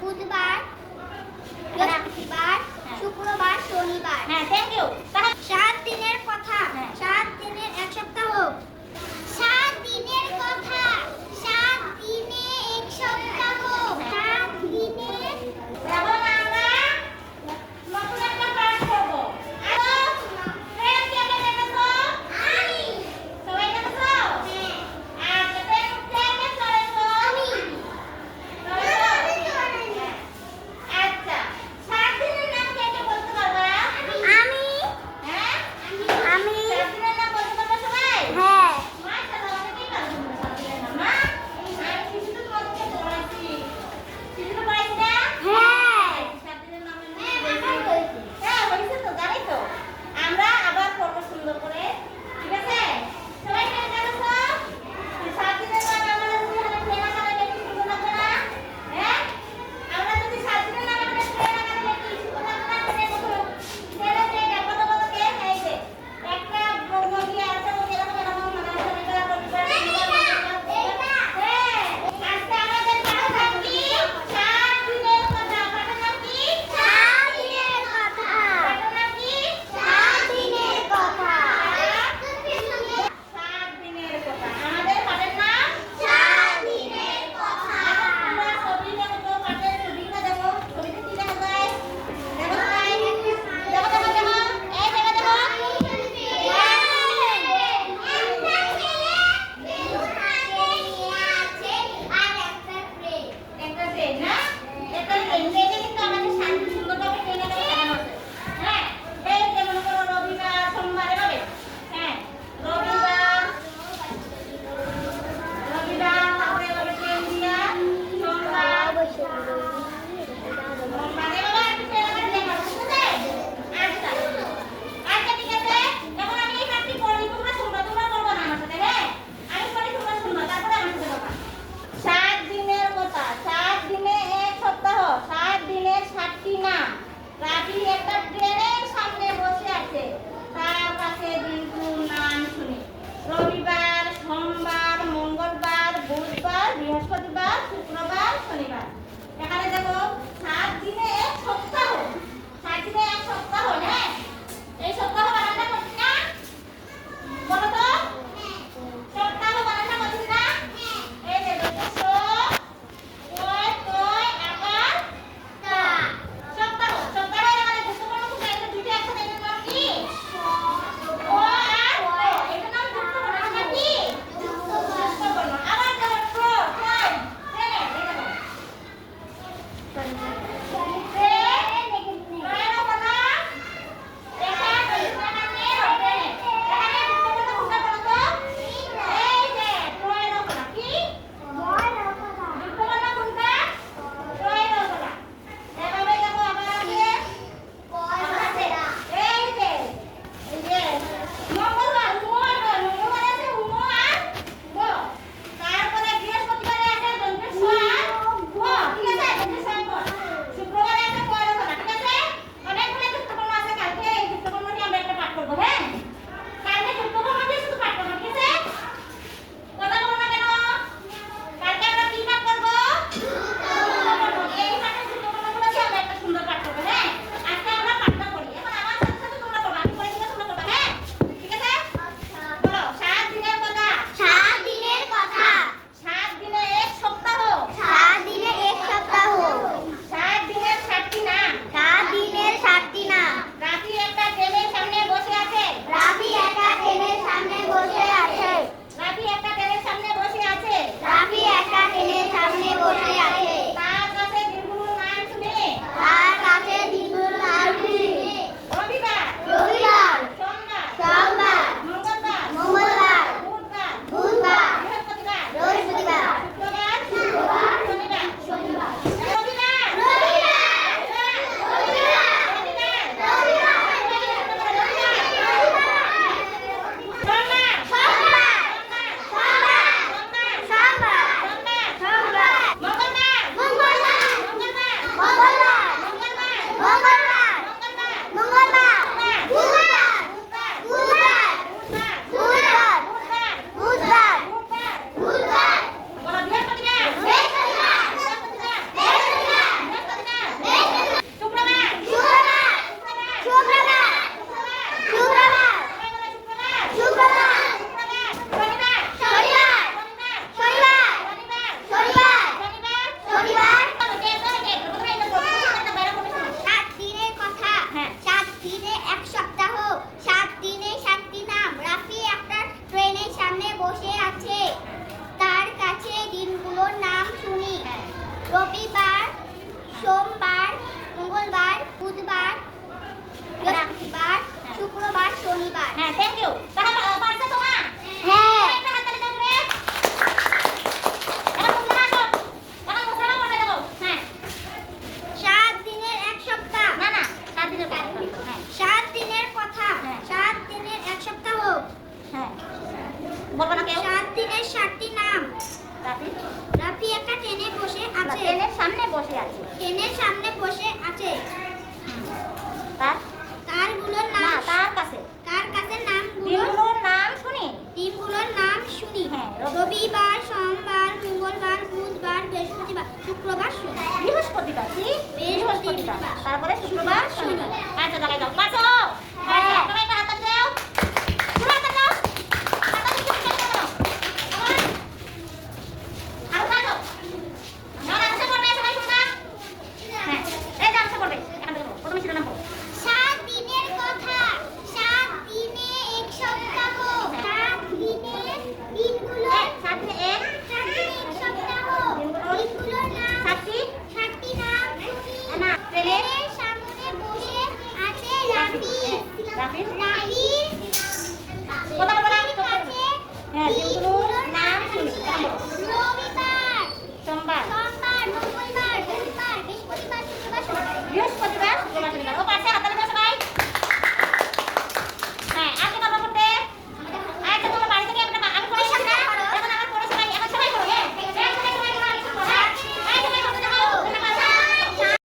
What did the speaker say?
বুধবার, বৃহস্পতিবার, শুক্রবার, শনিবার। হ্যাঁ, থ্যাংক ইউ। 7 দিনের কথা, 7 দিনের এক সপ্তাহ। 7 দিনের কথা, 7 দিনে এক সপ্তাহ। 7 দিনের এখন আমরা নতুন একটা পাঠ করব। ফ্রেন্ড কে কে দেখেছো? আমি। সবাই দেখেছো? হ্যাঁ। আচ্ছা, ফ্রেন্ড কে কে চলেছো? আমি। আচ্ছা, 7 দিনের নাম কে কে বলতে পারবা? আমি। হ্যাঁ? আমি। 7 দিনের নাম বলতে পারবা সবাই? হ্যাঁ। রবিবার, সোমবার, মঙ্গলবার, বুধবার, বৃহস্পতিবার, শুক্রবার, শনিবার। হ্যাঁ, থ্যাংক ইউ। তাহলে পারছো তোমরা? হ্যাঁ। একটা হাততালি দাও রে। এখন মুখে আসো। এখন মুখে না বলে দাও। হ্যাঁ। 7 দিনের এক সপ্তাহ। না না, 7 দিনের কথা। হ্যাঁ। 7 দিনের কথা। হ্যাঁ। 7 দিনের এক সপ্তাহ। হ্যাঁ। বলবো না কেউ? 7 দিনের 7টি নাম। রাফি। রাফি একা ট্রেনে বসে না, আছে। ট্রেনের সামনে বসে আছে। ট্রেনের সামনে বসে আছে। তার? তারগুলোর না, নাম। তার কাছে। তার কাছে নামগুলো। দিনগুলোর নাম শুনি। দিনগুলোর নাম শুনি। হ্যাঁ, রবিবার, সোমবার, মঙ্গলবার, বুধবার, বৃহস্পতিবার, শুক্রবার, শনিবার। বৃহস্পতিবার। কি? বৃহস্পতিবার। তারপরে শুক্রবার, শনিবার। আচ্ছা, তাহলে যাও। পাঁচজন।